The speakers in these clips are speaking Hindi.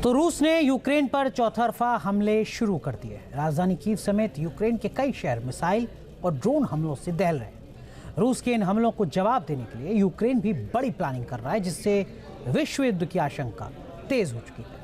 तो रूस ने यूक्रेन पर चौतरफा हमले शुरू कर दिए। राजधानी कीव समेत यूक्रेन के कई शहर मिसाइल और ड्रोन हमलों से दहल रहे हैं। रूस के इन हमलों को जवाब देने के लिए यूक्रेन भी बड़ी प्लानिंग कर रहा है, जिससे विश्व युद्ध की आशंका तेज हो चुकी है।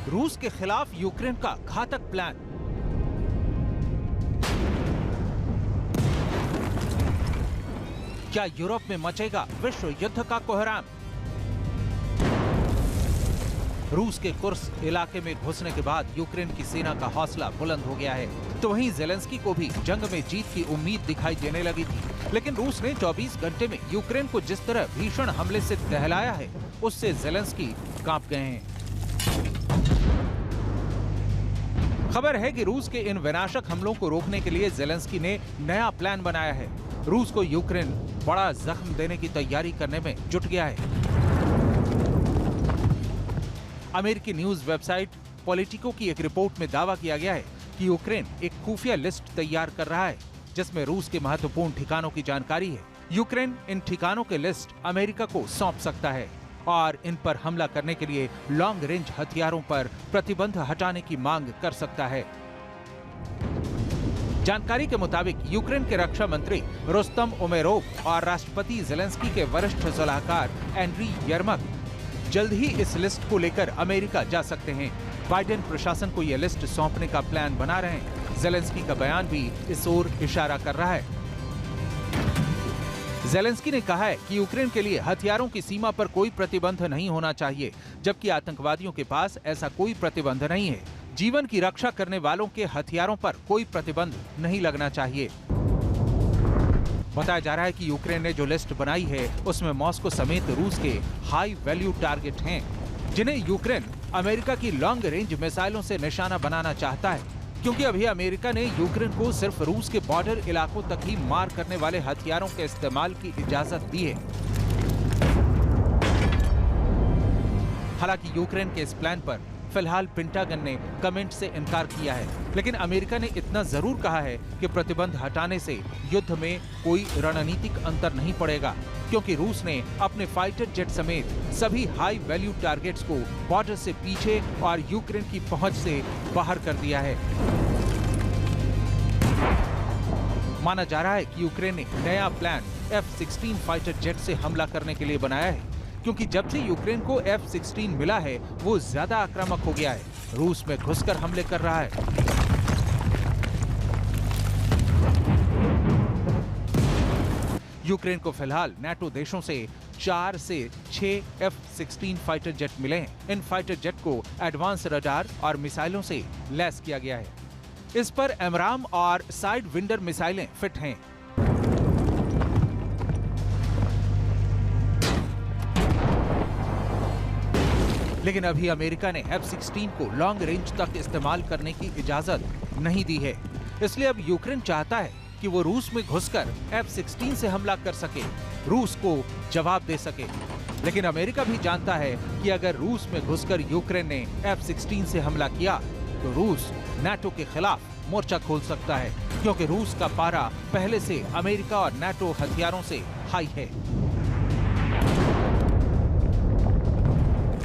रूस के खिलाफ यूक्रेन का घातक प्लान। क्या यूरोप में मचेगा विश्व युद्ध का कोहराम? रूस के कुर्स्क इलाके में घुसने के बाद यूक्रेन की सेना का हौसला बुलंद हो गया है, तो वहीं ज़ेलेंस्की को भी जंग में जीत की उम्मीद दिखाई देने लगी थी। लेकिन रूस ने 24 घंटे में यूक्रेन को जिस तरह भीषण हमले से दहलाया है, उससे ज़ेलेंस्की कांप गए हैं। खबर है कि रूस के इन विनाशक हमलों को रोकने के लिए ज़ेलेंस्की ने नया प्लान बनाया है। रूस को यूक्रेन बड़ा जख्म देने की तैयारी करने में जुट गया है। अमेरिकी न्यूज वेबसाइट पॉलिटिको की एक रिपोर्ट में दावा किया गया है कि यूक्रेन एक खुफिया लिस्ट तैयार कर रहा है, जिसमें रूस के महत्वपूर्ण ठिकानों की जानकारी है। यूक्रेन इन ठिकानों के लिस्ट अमेरिका को सौंप सकता है और इन पर हमला करने के लिए लॉन्ग रेंज हथियारों पर प्रतिबंध हटाने की मांग कर सकता है। जानकारी के मुताबिक यूक्रेन के रक्षा मंत्री रुस्तम उमेरोव और राष्ट्रपति ज़ेलेंस्की के वरिष्ठ सलाहकार एंड्री यर्मक जल्द ही इस लिस्ट को लेकर अमेरिका जा सकते हैं। बाइडेन प्रशासन को यह लिस्ट सौंपने का प्लान बना रहे हैं। ज़ेलेंस्की का बयान भी इस ओर इशारा कर रहा है। ज़ेलेंस्की ने कहा है कि यूक्रेन के लिए हथियारों की सीमा पर कोई प्रतिबंध नहीं होना चाहिए, जबकि आतंकवादियों के पास ऐसा कोई प्रतिबंध नहीं है। जीवन की रक्षा करने वालों के हथियारों पर कोई प्रतिबंध नहीं लगना चाहिए। बताया जा रहा है कि यूक्रेन ने जो लिस्ट बनाई है, उसमें मॉस्को समेत रूस के हाई वैल्यू टारगेट हैं, जिन्हें यूक्रेन अमेरिका की लॉन्ग रेंज मिसाइलों से निशाना बनाना चाहता है, क्योंकि अभी अमेरिका ने यूक्रेन को सिर्फ रूस के बॉर्डर इलाकों तक ही मार करने वाले हथियारों के इस्तेमाल की इजाजत दी है। हालांकि यूक्रेन के इस प्लान पर फिलहाल पेंटागन ने कमेंट से इनकार किया है, लेकिन अमेरिका ने इतना जरूर कहा है कि प्रतिबंध हटाने से युद्ध में कोई रणनीतिक अंतर नहीं पड़ेगा, क्योंकि रूस ने अपने फाइटर जेट समेत सभी हाई वैल्यू टारगेट्स को बॉर्डर से पीछे और यूक्रेन की पहुंच से बाहर कर दिया है। माना जा रहा है कि यूक्रेन ने नया प्लान F-16 फाइटर जेट से हमला करने के लिए बनाया है, क्योंकि जब से यूक्रेन को F-16 मिला है, वो ज्यादा आक्रामक हो गया है, रूस में घुसकर हमले कर रहा है। यूक्रेन को फिलहाल नाटो देशों से 4 से 6 F-16 फाइटर जेट मिले हैं। इन फाइटर जेट को एडवांस रडार और मिसाइलों से लैस किया गया है। इस पर एमराम और साइड विंडर मिसाइलें फिट हैं। लेकिन अभी अमेरिका ने F-16 को लॉन्ग रेंज तक इस्तेमाल करने की इजाजत नहीं दी है। इसलिए अब यूक्रेन चाहता है कि वो रूस में घुसकर F-16 से हमला कर सके, रूस को जवाब दे सके। लेकिन अमेरिका भी जानता है कि अगर रूस में घुसकर यूक्रेन ने F-16 से हमला किया, तो रूस नाटो के खिलाफ मोर्चा खोल सकता है, क्योंकि रूस का पारा पहले से अमेरिका और नाटो हथियारों से हाई है।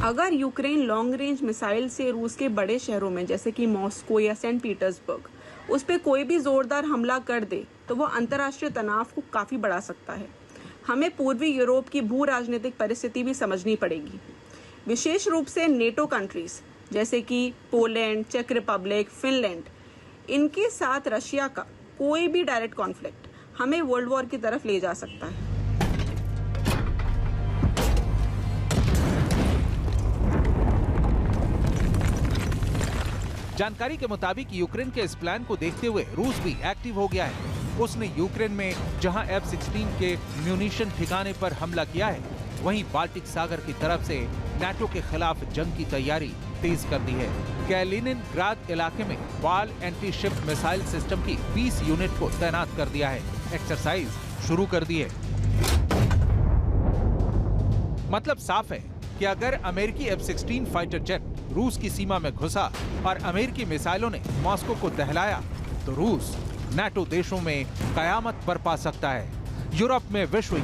अगर यूक्रेन लॉन्ग रेंज मिसाइल से रूस के बड़े शहरों में जैसे कि मॉस्को या सेंट पीटर्सबर्ग उस पे कोई भी जोरदार हमला कर दे, तो वो अंतर्राष्ट्रीय तनाव को काफी बढ़ा सकता है। हमें पूर्वी यूरोप की भू राजनीतिक परिस्थिति भी समझनी पड़ेगी, विशेष रूप से नेटो कंट्रीज जैसे कि पोलैंड, चेक रिपब्लिक, फिनलैंड, इनके साथ रशिया का कोई भी डायरेक्ट कॉन्फ्लिक्ट हमें वर्ल्ड वॉर की तरफ ले जा सकता है। जानकारी के मुताबिक यूक्रेन के इस प्लान को देखते हुए रूस भी एक्टिव हो गया है। उसने यूक्रेन में जहां F-16 के म्यूनिशन ठिकाने पर हमला किया है, वहीं बाल्टिक सागर की तरफ से नाटो के खिलाफ जंग की तैयारी तेज कर दी है। कैलिनिनग्राद इलाके में बाल एंटी शिप मिसाइल सिस्टम की 20 यूनिट को तैनात कर दिया है। एक्सरसाइज शुरू कर दी है। मतलब साफ है कि अगर अमेरिकी F-16 फाइटर जेट रूस की सीमा में घुसा और अमेरिकी मिसाइलों ने मॉस्को को दहलाया तो रूस नाटो देशों में कयामत बरपा सकता है। यूरोप में विश्व